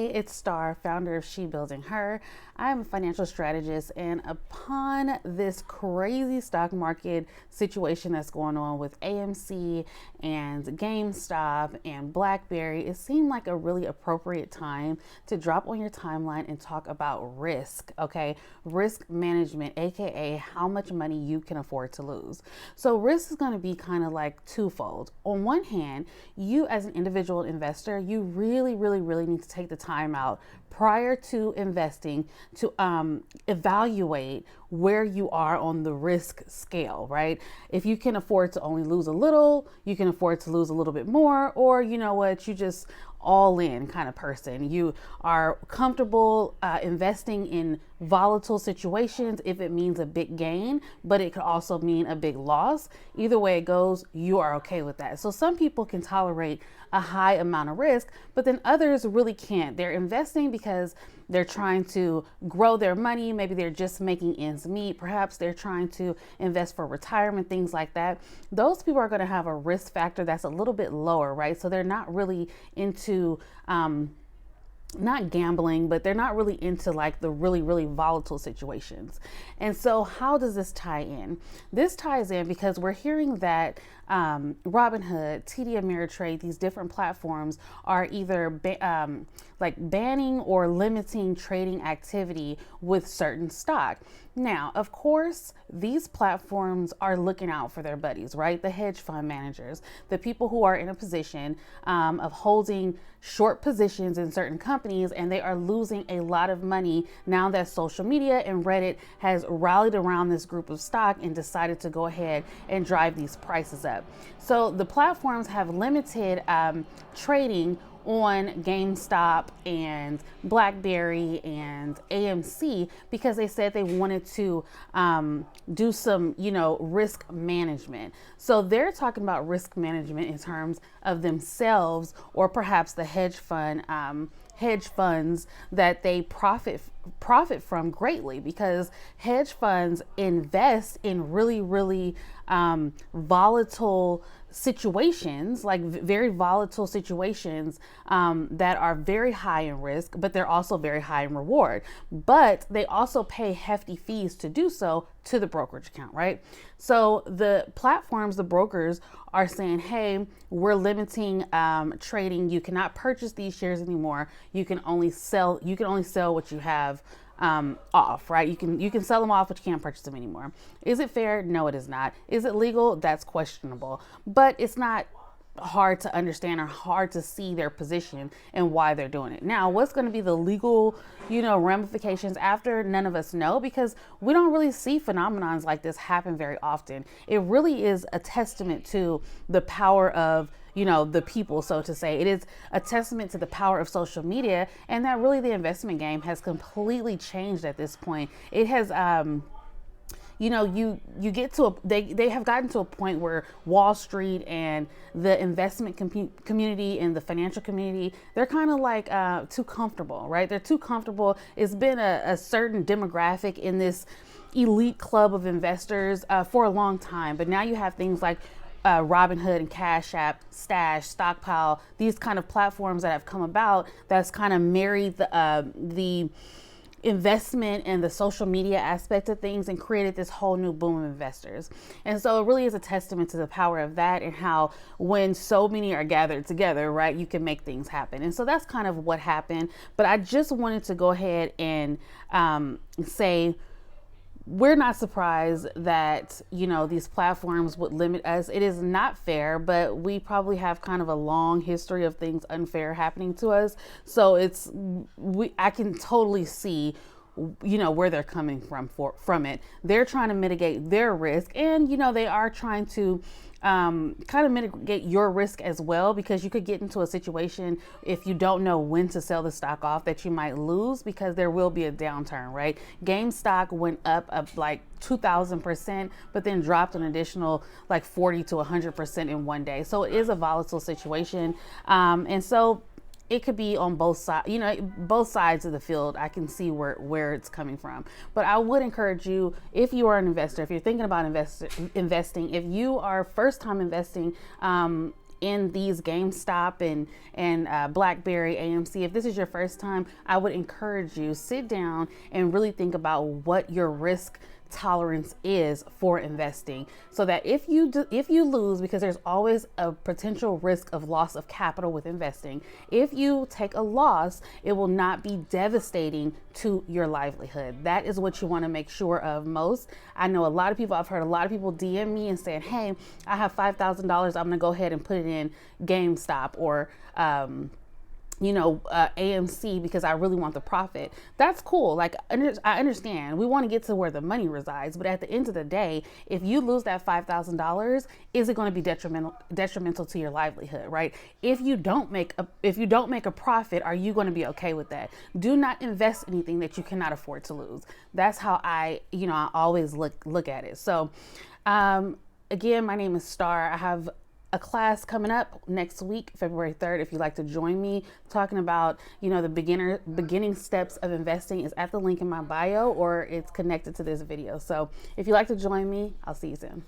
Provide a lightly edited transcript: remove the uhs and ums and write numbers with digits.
Hey, it's Star, founder of She Building Her. I'm a financial strategist, and upon this crazy stock market situation that's going on with AMC and Gamestop and BlackBerry, it seemed like a really appropriate time to drop on your timeline and talk about risk, okay? Risk management, aka how much money you can afford to lose. So risk is going to be kind of like twofold. On one hand, you as an individual investor, you really need to take the time out prior to investing to evaluate where you are on the risk scale, right? If you can afford to only lose a little, you can afford to lose a little bit more, or you know what, you just all in kind of person. You are comfortable investing in volatile situations if it means a big gain, but it could also mean a big loss. Either way it goes, you are okay with that. So some people can tolerate a high amount of risk, but then others really can't. They're investing because they're trying to grow their money. Maybe they're just making ends meet. Perhaps they're trying to invest for retirement, things like that. Those people are going to have a risk factor that's a little bit lower, right? So they're not really into not gambling, but they're not really into like the really volatile situations. And so how does this tie in? This ties in because we're hearing that Robinhood, TD Ameritrade, these different platforms are either like banning or limiting trading activity with certain stock. Now, of course, these platforms are looking out for their buddies, right? The hedge fund managers, the people who are in a position of holding short positions in certain companies, and they are losing a lot of money now that social media and Reddit has rallied around this group of stock and decided to go ahead and drive these prices up. So the platforms have limited trading on GameStop and BlackBerry and AMC because they said they wanted to do some, risk management. So they're talking about risk management in terms of themselves or perhaps the hedge funds that they profit from greatly, because hedge funds invest in really volatile situations, like very volatile situations that are very high in risk, but they're also very high in reward. But they also pay hefty fees to do so to the brokerage account, right? So the platforms, the brokers are saying, hey, we're limiting trading. You cannot purchase these shares anymore. You can only sell what you have off, right? You can sell them off, but you can't purchase them anymore. Is it fair? No, it is not. Is it legal? That's questionable, but it's not hard to understand or hard to see their position and why they're doing it. Now, what's going to be the legal, ramifications after? None of us know, because we don't really see phenomenons like this happen very often. It really is a testament to the power of the people, so to say. It is a testament to the power of social media, and that really the investment game has completely changed at this point. It has, you get to they have gotten to a point where Wall Street and the investment community and the financial community, they're kind of like too comfortable, right? They're too comfortable. It's been a certain demographic in this elite club of investors for a long time, but now you have things like Robinhood and Cash App, Stash, Stockpile, these kind of platforms that have come about that's kind of married the investment and the social media aspect of things and created this whole new boom of investors. And so it really is a testament to the power of that and how when so many are gathered together, right, you can make things happen. And so that's kind of what happened. But I just wanted to go ahead and say, we're not surprised that, these platforms would limit us. It is not fair, but we probably have kind of a long history of things unfair happening to us. So I can totally see, where they're coming from it. They're trying to mitigate their risk, and, they are trying to kind of mitigate your risk as well, because you could get into a situation if you don't know when to sell the stock off that you might lose, because there will be a downturn, right? GameStop went up like 2,000%, but then dropped an additional like 40 to 100% in one day. So it is a volatile situation. And so it could be on both sides, both sides of the field. I can see where it's coming from. But I would encourage you, if you are an investor, if you're thinking about investing, if you are first time investing in these GameStop and BlackBerry, AMC. If this is your first time, I would encourage you, sit down and really think about what your risk tolerance is for investing, so that if you lose, because there's always a potential risk of loss of capital with investing, if you take a loss, it will not be devastating to your livelihood. That is what you want to make sure of most. I know I've heard a lot of people DM me and saying, hey, I have $5,000, I'm gonna go ahead and put it in GameStop or AMC because I really want the profit. That's cool. Like, I understand. We want to get to where the money resides, but at the end of the day, if you lose that $5,000, is it going to be detrimental to your livelihood, right? If you don't make a profit, are you going to be okay with that? Do not invest anything that you cannot afford to lose. That's how I always look at it. So, again, my name is Star. I have a class coming up next week, February 3rd. If you'd like to join me, talking about, the beginning steps of investing, is at the link in my bio, or it's connected to this video. So if you'd like to join me, I'll see you soon.